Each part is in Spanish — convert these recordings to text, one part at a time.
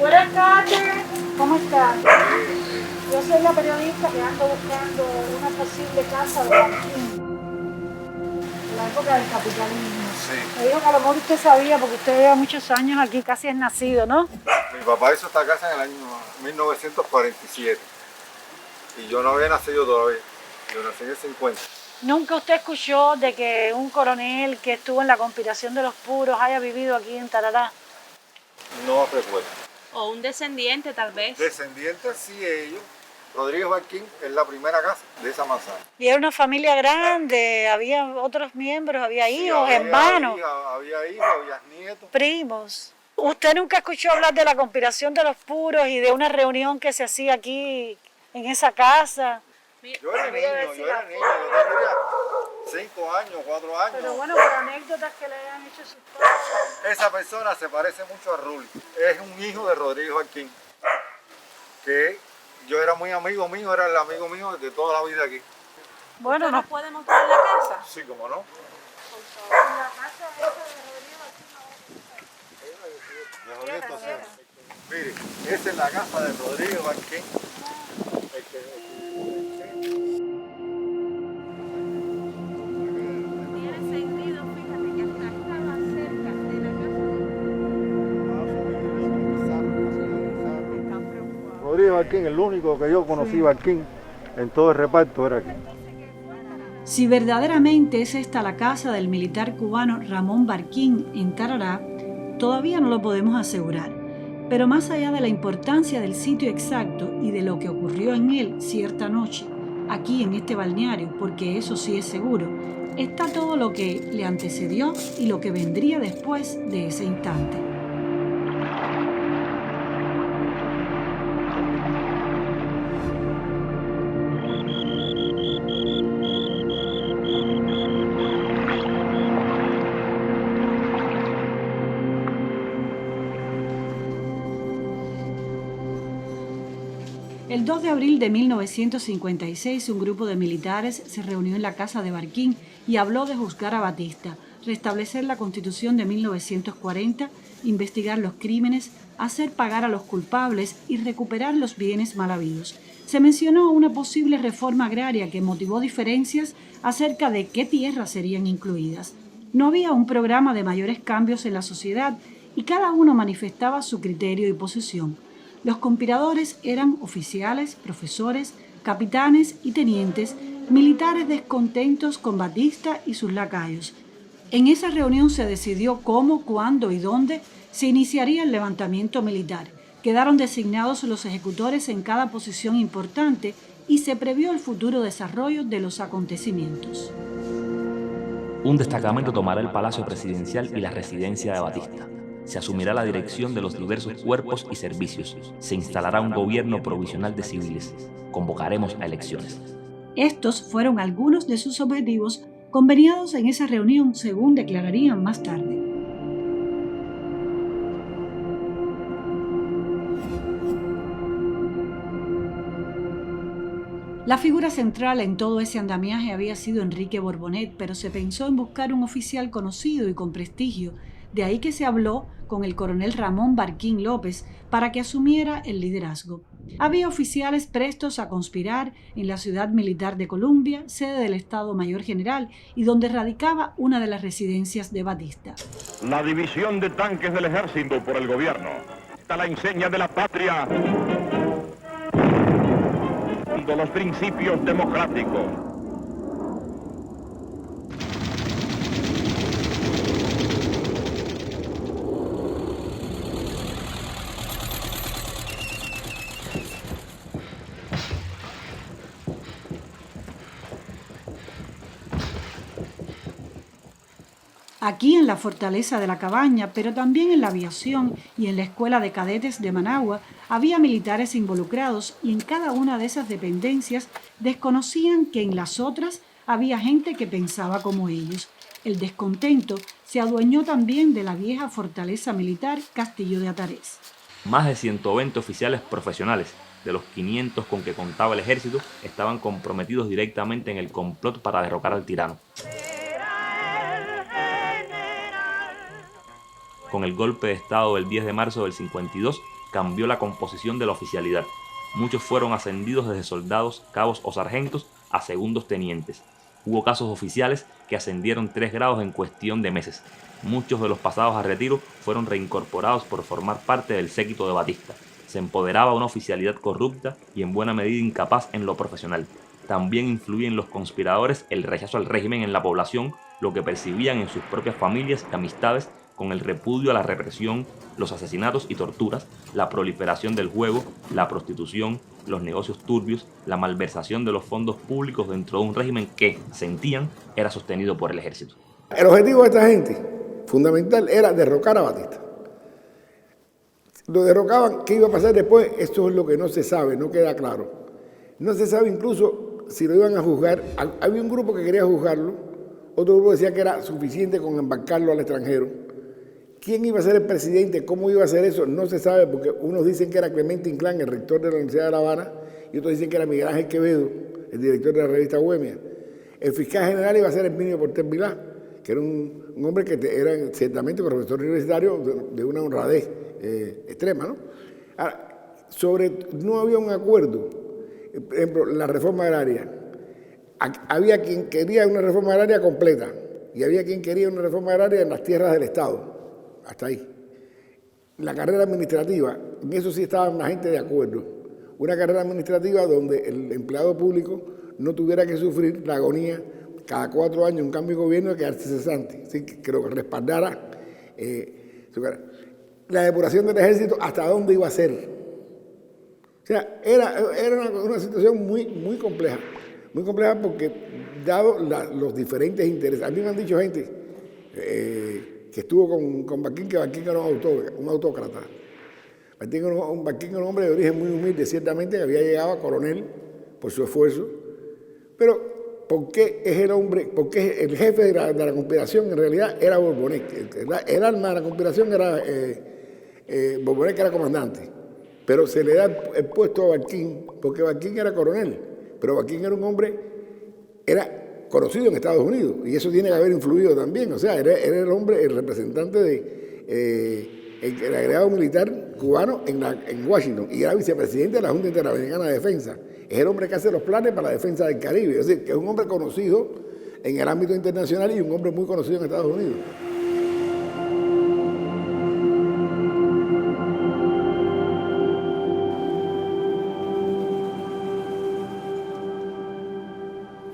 Buenas tardes, ¿cómo está? Yo soy la periodista que ando buscando una posible casa de Martín, de la época del capitalismo. Sí. Me dijo que a lo mejor usted sabía, porque usted lleva muchos años aquí, casi es nacido, ¿no? Mi papá hizo esta casa en el año 1947 y yo no había nacido todavía. Yo nací en el 50. ¿Nunca usted escuchó de que un coronel que estuvo en la conspiración de los puros haya vivido aquí en Tarará? No recuerdo. O un descendiente, tal vez. Descendientes sí ellos. Rodríguez Barquín es la primera casa de esa manzana. Y era una familia grande, había otros miembros, había Sí, hijos, hermanos, había hijos, había nietos. primos. ¿Usted nunca escuchó hablar de la conspiración de los puros y de una reunión que se hacía aquí en esa casa? Yo era niño, yo tenía 5 años, 4 años. Pero bueno, por anécdotas que le hayan hecho sus padres. Esa persona se parece mucho a Rulli. Es un hijo de Rodríguez Barquín. Que yo era muy amigo mío, era el amigo mío de toda la vida aquí. Bueno, ¿Usted no. nos puede mostrar la casa? Sí, como no. La casa esa de Rodrigo De Rodríguez Tosero. Mire, esa es la casa de Rodríguez Barquín. Tiene sentido, fíjate que hasta estaba cerca de la casa. Rodríguez Barquín, el único que yo conocí Barquín en todo el reparto era aquí. Si verdaderamente es esta la casa del militar cubano Ramón Barquín en Tarará, todavía no lo podemos asegurar. Pero más allá de la importancia del sitio exacto y de lo que ocurrió en él cierta noche, aquí en este balneario, porque eso sí es seguro, está todo lo que le antecedió y lo que vendría después de ese instante. El 2 de abril de 1956, un grupo de militares se reunió en la casa de Barquín y habló de juzgar a Batista, restablecer la Constitución de 1940, investigar los crímenes, hacer pagar a los culpables y recuperar los bienes mal habidos. Se mencionó una posible reforma agraria que motivó diferencias acerca de qué tierras serían incluidas. No había un programa de mayores cambios en la sociedad y cada uno manifestaba su criterio y posición. Los conspiradores eran oficiales, profesores, capitanes y tenientes, militares descontentos con Batista y sus lacayos. En esa reunión se decidió cómo, cuándo y dónde se iniciaría el levantamiento militar. Quedaron designados los ejecutores en cada posición importante y se previó el futuro desarrollo de los acontecimientos. Un destacamento tomará el Palacio Presidencial y la residencia de Batista. Se asumirá la dirección de los diversos cuerpos y servicios. Se instalará un gobierno provisional de civiles. Convocaremos a elecciones. Estos fueron algunos de sus objetivos conveniados en esa reunión, según declararían más tarde. La figura central en todo ese andamiaje había sido Enrique Borbonet, pero se pensó en buscar un oficial conocido y con prestigio. De ahí que se habló con el coronel Ramón Barquín López para que asumiera el liderazgo. Había oficiales prestos a conspirar en la ciudad militar de Columbia, sede del Estado Mayor General y donde radicaba una de las residencias de Batista. La división de tanques del ejército por el gobierno está la enseña de la patria, de los principios democráticos. Aquí en la fortaleza de la Cabaña, pero también en la aviación y en la escuela de cadetes de Managua, había militares involucrados y en cada una de esas dependencias desconocían que en las otras había gente que pensaba como ellos. El descontento se adueñó también de la vieja fortaleza militar Castillo de Atarés. Más de 120 oficiales profesionales de los 500 con que contaba el ejército estaban comprometidos directamente en el complot para derrocar al tirano. Con el golpe de Estado del 10 de marzo del 52, cambió la composición de la oficialidad. Muchos fueron ascendidos desde soldados, cabos o sargentos a segundos tenientes. Hubo casos oficiales que ascendieron 3 grados en cuestión de meses. Muchos de los pasados a retiro fueron reincorporados por formar parte del séquito de Batista. Se empoderaba una oficialidad corrupta y en buena medida incapaz en lo profesional. También influía en los conspiradores el rechazo al régimen en la población, lo que percibían en sus propias familias y amistades, con el repudio a la represión, los asesinatos y torturas, la proliferación del juego, la prostitución, los negocios turbios, la malversación de los fondos públicos dentro de un régimen que, sentían, era sostenido por el ejército. El objetivo de esta gente, fundamental, era derrocar a Batista. Lo derrocaban, ¿qué iba a pasar después? Esto es lo que no se sabe, no queda claro. No se sabe incluso si lo iban a juzgar. Había un grupo que quería juzgarlo, otro grupo decía que era suficiente con embarcarlo al extranjero. ¿Quién iba a ser el presidente? ¿Cómo iba a ser eso? No se sabe, porque unos dicen que era Clemente Inclán, el rector de la Universidad de La Habana, y otros dicen que era Miguel Ángel Quevedo, el director de la revista Bohemia. El fiscal general iba a ser Herminio Porter Vilá, que era un hombre que era ciertamente profesor universitario de una honradez extrema, ¿no? Ahora, no había un acuerdo, por ejemplo, la reforma agraria. Había quien quería una reforma agraria completa y había quien quería una reforma agraria en las tierras del Estado. Hasta ahí. La carrera administrativa, en eso sí estaban la gente de acuerdo. Una carrera administrativa donde el empleado público no tuviera que sufrir la agonía cada 4 años un cambio de gobierno y quedarse cesante. Así que creo que respaldara la depuración del ejército, hasta dónde iba a ser. O sea, era una situación muy compleja. Muy compleja porque, dado los diferentes intereses, a mí me han dicho gente que estuvo con Barquín, que Barquín era un autócrata. Barquín era un hombre de origen muy humilde, ciertamente, que había llegado a coronel por su esfuerzo, pero ¿por qué es el hombre? Porque el jefe de la conspiración en realidad era Borbonet. El alma de la conspiración era Borbonet, que era comandante, pero se le da el puesto a Barquín porque Barquín era coronel, pero Barquín era un hombre, era conocido en Estados Unidos, y eso tiene que haber influido también. O sea, era el hombre, el representante el agregado militar cubano en Washington, y era vicepresidente de la Junta Interamericana de Defensa. Es el hombre que hace los planes para la defensa del Caribe. Es decir, que es un hombre conocido en el ámbito internacional y un hombre muy conocido en Estados Unidos.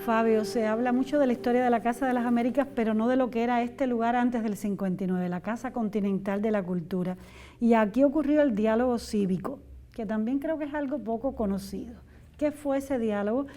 Fabio, se habla mucho de la historia de la Casa de las Américas, pero no de lo que era este lugar antes del 59, la Casa Continental de la Cultura. Y aquí ocurrió el diálogo cívico, que también creo que es algo poco conocido. ¿Qué fue ese diálogo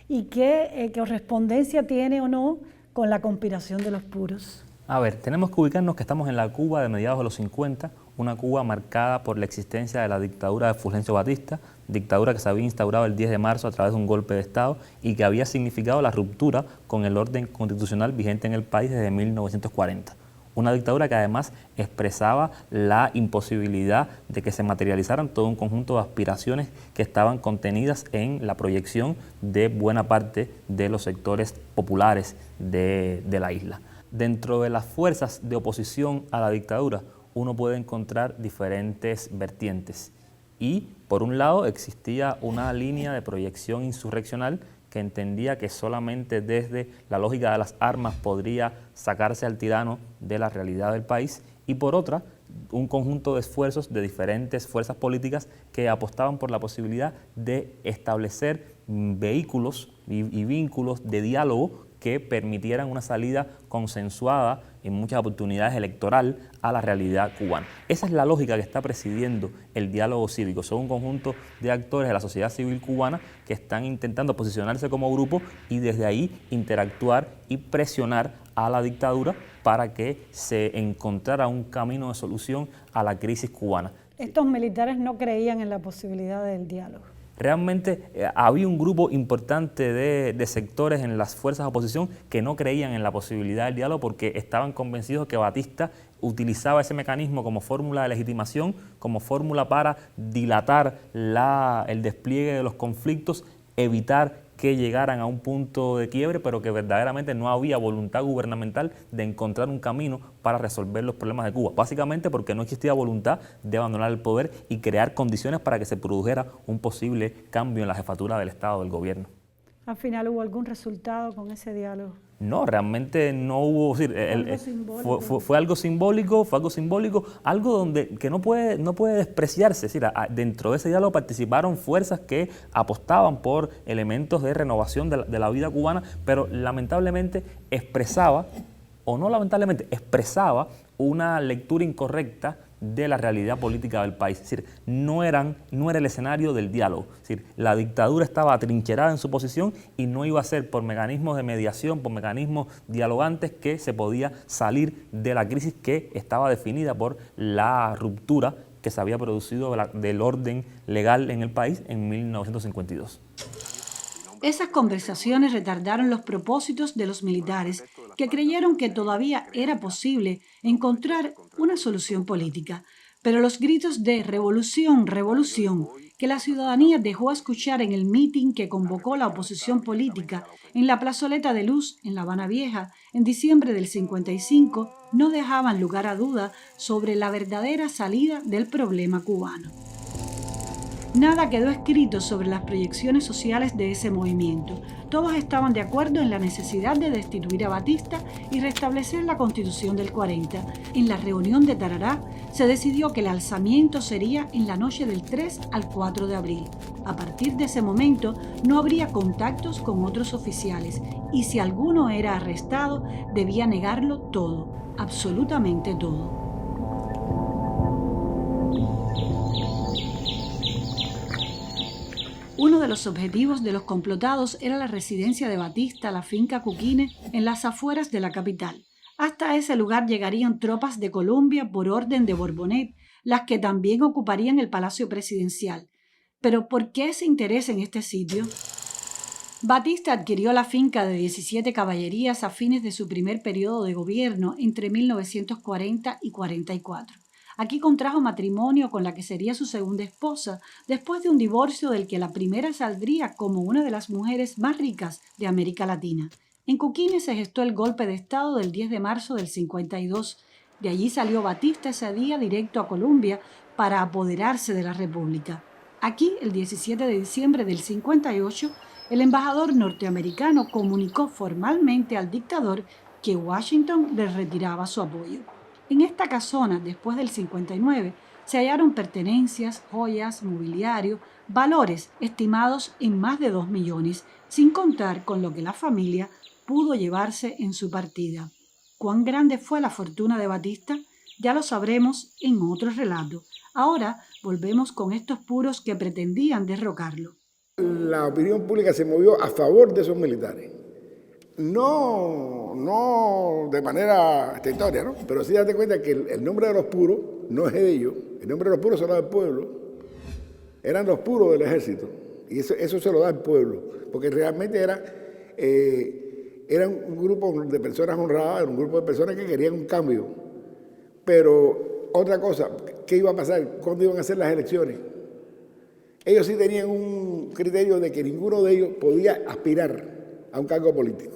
y qué correspondencia tiene o no con la conspiración de los puros? A ver, tenemos que ubicarnos que estamos en la Cuba de mediados de los 50, una Cuba marcada por la existencia de la dictadura de Fulgencio Batista, dictadura que se había instaurado el 10 de marzo a través de un golpe de Estado y que había significado la ruptura con el orden constitucional vigente en el país desde 1940. Una dictadura que además expresaba la imposibilidad de que se materializaran todo un conjunto de aspiraciones que estaban contenidas en la proyección de buena parte de los sectores populares de la isla. Dentro de las fuerzas de oposición a la dictadura, uno puede encontrar diferentes vertientes. Y, por un lado, existía una línea de proyección insurreccional que entendía que solamente desde la lógica de las armas podría sacarse al tirano de la realidad del país, y por otra, un conjunto de esfuerzos de diferentes fuerzas políticas que apostaban por la posibilidad de establecer vehículos y vínculos de diálogo que permitieran una salida consensuada en muchas oportunidades electoral a la realidad cubana. Esa es la lógica que está presidiendo el diálogo cívico. Son un conjunto de actores de la sociedad civil cubana que están intentando posicionarse como grupo y desde ahí interactuar y presionar a la dictadura para que se encontrara un camino de solución a la crisis cubana. Estos militares no creían en la posibilidad del diálogo. Realmente había un grupo importante de sectores en las fuerzas de oposición que no creían en la posibilidad del diálogo porque estaban convencidos que Batista utilizaba ese mecanismo como fórmula de legitimación, como fórmula para dilatar el despliegue de los conflictos, evitar que llegaran a un punto de quiebre, pero que verdaderamente no había voluntad gubernamental de encontrar un camino para resolver los problemas de Cuba. Básicamente porque no existía voluntad de abandonar el poder y crear condiciones para que se produjera un posible cambio en la jefatura del Estado, del gobierno. ¿Al final hubo algún resultado con ese diálogo? No, realmente no hubo, fue algo simbólico, algo que no puede despreciarse. Es decir, dentro de ese diálogo participaron fuerzas que apostaban por elementos de renovación de la vida cubana, pero lamentablemente expresaba una lectura incorrecta de la realidad política del país. Es decir, no era el escenario del diálogo. Es decir, la dictadura estaba atrincherada en su posición y no iba a ser por mecanismos de mediación, por mecanismos dialogantes que se podía salir de la crisis que estaba definida por la ruptura que se había producido del orden legal en el país en 1952. Esas conversaciones retardaron los propósitos de los militares, que creyeron que todavía era posible encontrar una solución política. Pero los gritos de «revolución, revolución» que la ciudadanía dejó escuchar en el mitin que convocó la oposición política en la plazoleta de Luz, en La Habana Vieja, en diciembre del 55, no dejaban lugar a duda sobre la verdadera salida del problema cubano. Nada quedó escrito sobre las proyecciones sociales de ese movimiento. Todos estaban de acuerdo en la necesidad de destituir a Batista y restablecer la Constitución del 40. En la reunión de Tarará se decidió que el alzamiento sería en la noche del 3 al 4 de abril. A partir de ese momento no habría contactos con otros oficiales y si alguno era arrestado debía negarlo todo, absolutamente todo. Uno de los objetivos de los complotados era la residencia de Batista, la finca Cuquine, en las afueras de la capital. Hasta ese lugar llegarían tropas de Colombia por orden de Borbonet, las que también ocuparían el Palacio Presidencial. ¿Pero por qué ese interés en este sitio? Batista adquirió la finca de 17 caballerías a fines de su primer periodo de gobierno entre 1940 y 44. Aquí contrajo matrimonio con la que sería su segunda esposa, después de un divorcio del que la primera saldría como una de las mujeres más ricas de América Latina. En Cuquine se gestó el golpe de Estado del 10 de marzo del 52. De allí salió Batista ese día directo a Colombia para apoderarse de la República. Aquí, el 17 de diciembre del 58, el embajador norteamericano comunicó formalmente al dictador que Washington le retiraba su apoyo. En esta casona, después del 59, se hallaron pertenencias, joyas, mobiliario, valores estimados en más de 2 millones, sin contar con lo que la familia pudo llevarse en su partida. ¿Cuán grande fue la fortuna de Batista? Ya lo sabremos en otro relato. Ahora volvemos con estos puros que pretendían derrocarlo. La opinión pública se movió a favor de esos militares. No de manera estentórea, ¿no? Pero sí date cuenta que el nombre de los puros no es de ellos. El nombre de los puros se lo da el pueblo. Eran los puros del ejército. Y eso se lo da el pueblo. Porque realmente era un grupo de personas honradas, era un grupo de personas que querían un cambio. Pero otra cosa, ¿qué iba a pasar? ¿Cuándo iban a hacer las elecciones? Ellos sí tenían un criterio de que ninguno de ellos podía aspirar a un cargo político.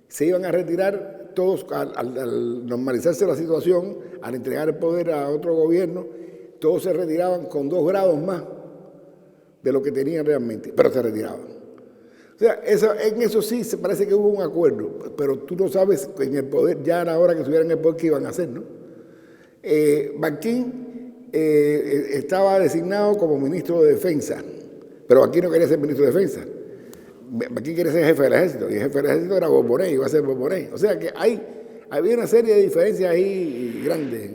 Se iban a retirar todos al normalizarse la situación, al entregar el poder a otro gobierno, todos se retiraban con 2 grados más de lo que tenían realmente, pero se retiraban. O sea, en eso sí se parece que hubo un acuerdo, pero tú no sabes en el poder, ya a la hora que estuvieran en el poder, qué iban a hacer, ¿no? Barquín estaba designado como ministro de Defensa, pero Barquín no quería ser ministro de Defensa. Aquí quiere ser jefe del ejército, y el jefe del ejército era Borbonet, iba a ser Borbonet. O sea que había una serie de diferencias ahí grandes.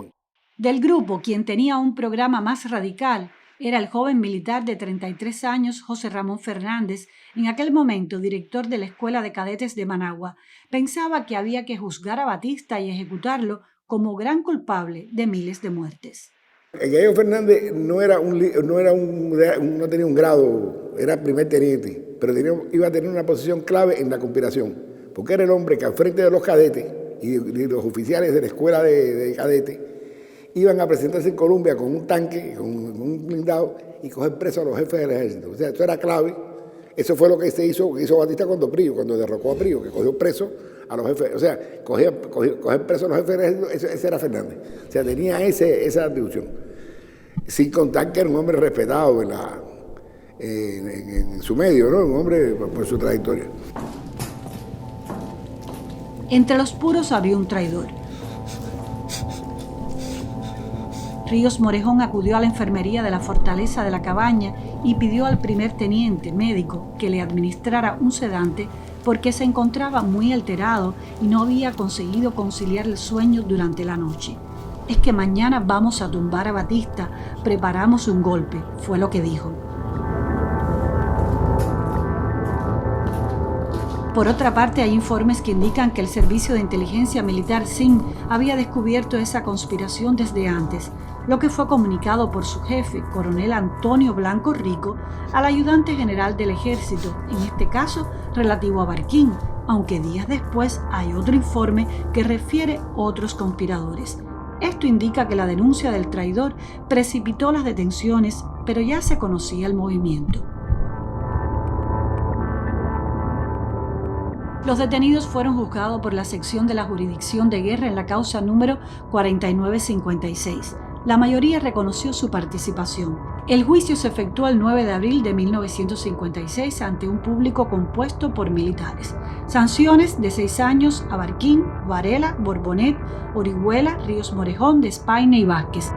Del grupo, quien tenía un programa más radical era el joven militar de 33 años José Ramón Fernández, en aquel momento director de la Escuela de Cadetes de Managua. Pensaba que había que juzgar a Batista y ejecutarlo como gran culpable de miles de muertes. Gallo Fernández no tenía un grado, era primer teniente, pero iba a tener una posición clave en la conspiración, porque era el hombre que al frente de los cadetes y los oficiales de la escuela de cadetes iban a presentarse en Colombia con un tanque, con un blindado y coger preso a los jefes del ejército. O sea, eso era clave Eso fue lo que hizo Batista cuando derrocó a Prío, que cogió preso a los jefes, o sea, coger preso a los jefes del ejército, ese era Fernández. O sea, tenía esa atribución. Sin contar que era un hombre respetado en su medio, ¿no? Un hombre por su trayectoria. Entre los puros había un traidor. Ríos Morejón acudió a la enfermería de la fortaleza de la Cabaña y pidió al primer teniente médico que le administrara un sedante porque se encontraba muy alterado y no había conseguido conciliar el sueño durante la noche. Es que mañana vamos a tumbar a Batista, preparamos un golpe, fue lo que dijo. Por otra parte, hay informes que indican que el Servicio de Inteligencia Militar SIN había descubierto esa conspiración desde antes, lo que fue comunicado por su jefe, coronel Antonio Blanco Rico, al ayudante general del Ejército, en este caso relativo a Barquín, aunque días después hay otro informe que refiere otros conspiradores. Esto indica que la denuncia del traidor precipitó las detenciones, pero ya se conocía el movimiento. Los detenidos fueron juzgados por la sección de la Jurisdicción de Guerra en la causa número 4956. La mayoría reconoció su participación. El juicio se efectuó el 9 de abril de 1956 ante un público compuesto por militares. Sanciones de 6 años a Barquín, Varela, Borbonet, Orihuela, Ríos Morejón, Despaine y Vázquez.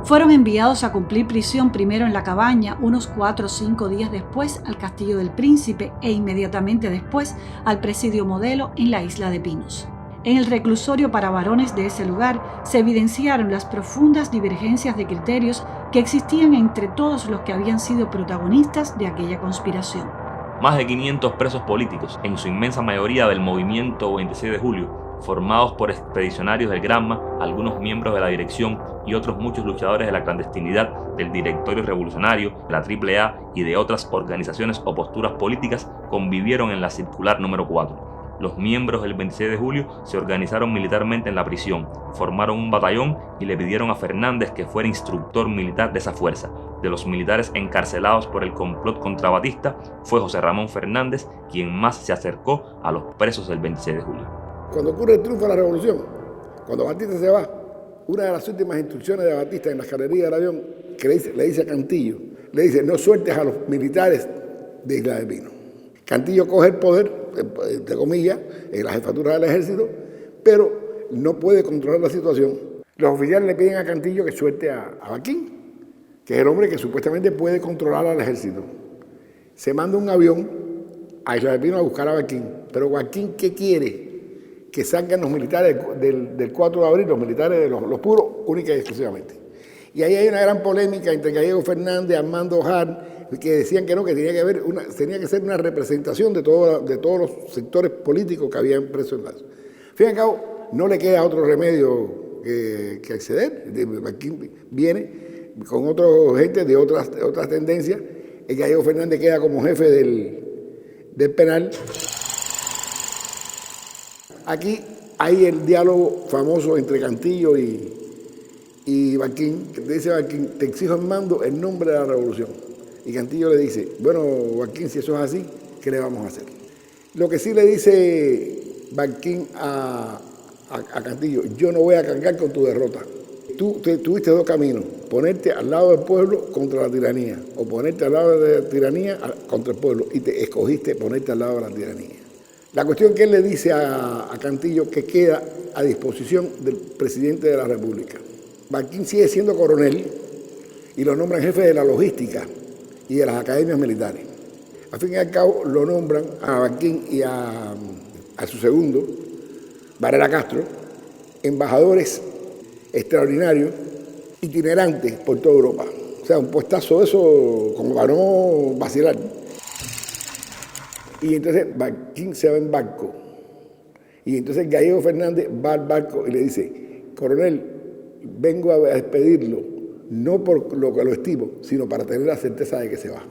Fueron enviados a cumplir prisión primero en la Cabaña, unos 4 o 5 días después al Castillo del Príncipe e inmediatamente después al Presidio Modelo en la isla de Pinos. En el reclusorio para varones de ese lugar se evidenciaron las profundas divergencias de criterios que existían entre todos los que habían sido protagonistas de aquella conspiración. Más de 500 presos políticos, en su inmensa mayoría del movimiento 26 de julio, formados por expedicionarios del Granma, algunos miembros de la dirección y otros muchos luchadores de la clandestinidad, del directorio revolucionario, de la AAA y de otras organizaciones o posturas políticas, convivieron en la circular número 4. Los miembros del 26 de julio se organizaron militarmente en la prisión, formaron un batallón y le pidieron a Fernández que fuera instructor militar de esa fuerza. De los militares encarcelados por el complot contra Batista, fue José Ramón Fernández quien más se acercó a los presos del 26 de julio. Cuando ocurre el triunfo de la revolución, cuando Batista se va, una de las últimas instrucciones de Batista en la escalería del avión, que le dice a Cantillo, le dice: no sueltes a los militares de Isla de Pino. Cantillo coge el poder, entre comillas, en la jefatura del ejército, pero no puede controlar la situación. Los oficiales le piden a Cantillo que suelte a Barquín, que es el hombre que supuestamente puede controlar al ejército. Se manda un avión a Isla de Pino a buscar a Barquín, pero Barquín, ¿qué quiere? Que salgan los militares del 4 de abril, los militares de los puros, única y exclusivamente. Y ahí hay una gran polémica entre Gallego Fernández, Armando Jar, que decían que no, que tenía que ser una representación de todos los sectores políticos que habían preso en Lazo. Al fin y al cabo, no le queda otro remedio que acceder. Barquín viene con otra gente de otras tendencias. El Gallego Fernández queda como jefe del penal. Aquí hay el diálogo famoso entre Cantillo y Barquín, que le dice a Barquín: te exijo en mando el nombre de la revolución. Y Cantillo le dice: bueno, Barquín, si eso es así, ¿qué le vamos a hacer? Lo que sí le dice Barquín a Cantillo: yo no voy a cargar con tu derrota. Tú tuviste 2 caminos: ponerte al lado del pueblo contra la tiranía, o ponerte al lado de la tiranía contra el pueblo, y te escogiste ponerte al lado de la tiranía. La cuestión que él le dice a Cantillo que queda a disposición del presidente de la República. Barquín sigue siendo coronel y lo nombran jefe de la logística y de las academias militares. Al fin y al cabo lo nombran a Barquín y a su segundo, Varela Castro, embajadores extraordinarios, itinerantes por toda Europa. O sea, un puestazo de eso como para no vacilar. Y entonces Barquín se va en barco. Y entonces Gallego Fernández va al barco y le dice: coronel, vengo a despedirlo, no por lo que lo estimo, sino para tener la certeza de que se va.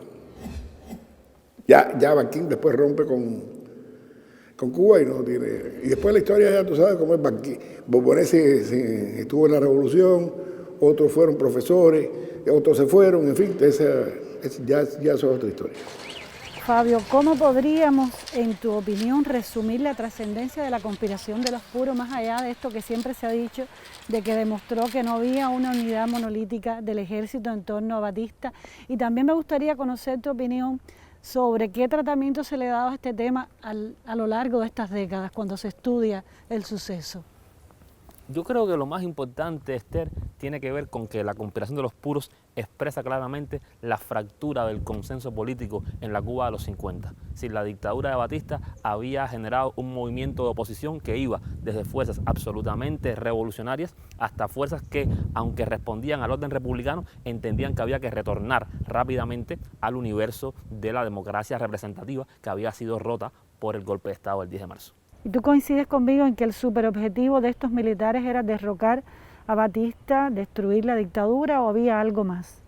Ya Barquín después rompe con Cuba y no tiene... Y después la historia ya tú sabes cómo es Barquín. Borbonet estuvo en la revolución, otros fueron profesores, otros se fueron, en fin, esa ya eso es otra historia. Fabio, ¿cómo podríamos, en tu opinión, resumir la trascendencia de la conspiración de los puros, más allá de esto que siempre se ha dicho, de que demostró que no había una unidad monolítica del ejército en torno a Batista? Y también me gustaría conocer tu opinión sobre qué tratamiento se le ha dado a este tema a lo largo de estas décadas, cuando se estudia el suceso. Yo creo que lo más importante, Esther, tiene que ver con que la conspiración de los puros expresa claramente la fractura del consenso político en la Cuba de los 50. Si la dictadura de Batista había generado un movimiento de oposición que iba desde fuerzas absolutamente revolucionarias hasta fuerzas que, aunque respondían al orden republicano, entendían que había que retornar rápidamente al universo de la democracia representativa que había sido rota por el golpe de Estado del 10 de marzo. ¿Y tú coincides conmigo en que el superobjetivo de estos militares era derrocar a Batista, destruir la dictadura, o había algo más?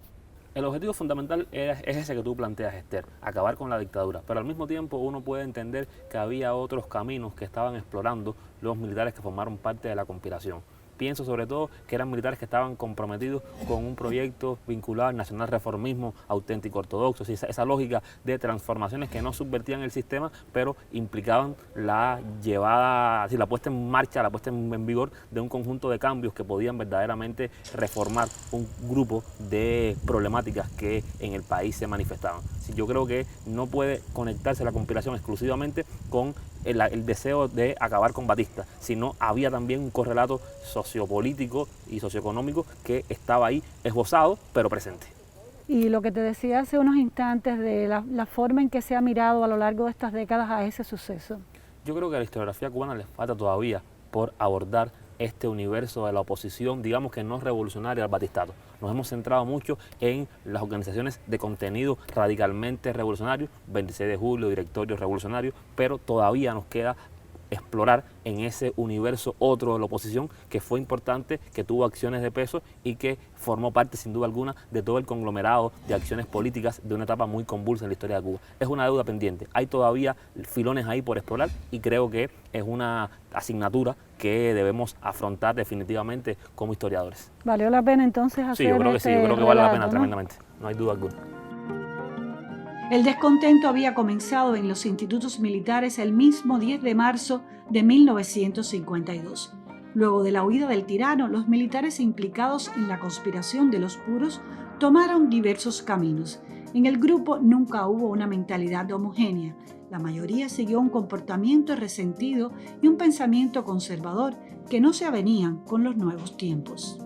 El objetivo fundamental es ese que tú planteas, Esther, acabar con la dictadura, pero al mismo tiempo uno puede entender que había otros caminos que estaban explorando los militares que formaron parte de la conspiración. Pienso sobre todo que eran militares que estaban comprometidos con un proyecto vinculado al nacional reformismo auténtico ortodoxo, esa lógica de transformaciones que no subvertían el sistema, pero implicaban la llevada, la puesta en marcha, la puesta en vigor de un conjunto de cambios que podían verdaderamente reformar un grupo de problemáticas que en el país se manifestaban. Yo creo que no puede conectarse la conspiración exclusivamente con el deseo de acabar con Batista, sino había también un correlato sociopolítico y socioeconómico que estaba ahí esbozado, pero presente. Y lo que te decía hace unos instantes de la forma en que se ha mirado a lo largo de estas décadas a ese suceso. Yo creo que a la historiografía cubana le falta todavía por abordar este universo de la oposición, digamos que no revolucionaria al batistato. Nos hemos centrado mucho en las organizaciones de contenido radicalmente revolucionario, 26 de julio, Directorio Revolucionario, pero todavía nos queda explorar en ese universo otro de la oposición que fue importante, que tuvo acciones de peso y que formó parte sin duda alguna de todo el conglomerado de acciones políticas de una etapa muy convulsa en la historia de Cuba. Es una deuda pendiente, hay todavía filones ahí por explorar y creo que es una asignatura que debemos afrontar definitivamente como historiadores. ¿Valió la pena entonces hacer Sí, yo creo que sí, yo creo que vale la pena tremendamente, no hay duda alguna. El descontento había comenzado en los institutos militares el mismo 10 de marzo de 1952. Luego de la huida del tirano, los militares implicados en la conspiración de los puros tomaron diversos caminos. En el grupo nunca hubo una mentalidad homogénea. La mayoría siguió un comportamiento resentido y un pensamiento conservador que no se avenían con los nuevos tiempos.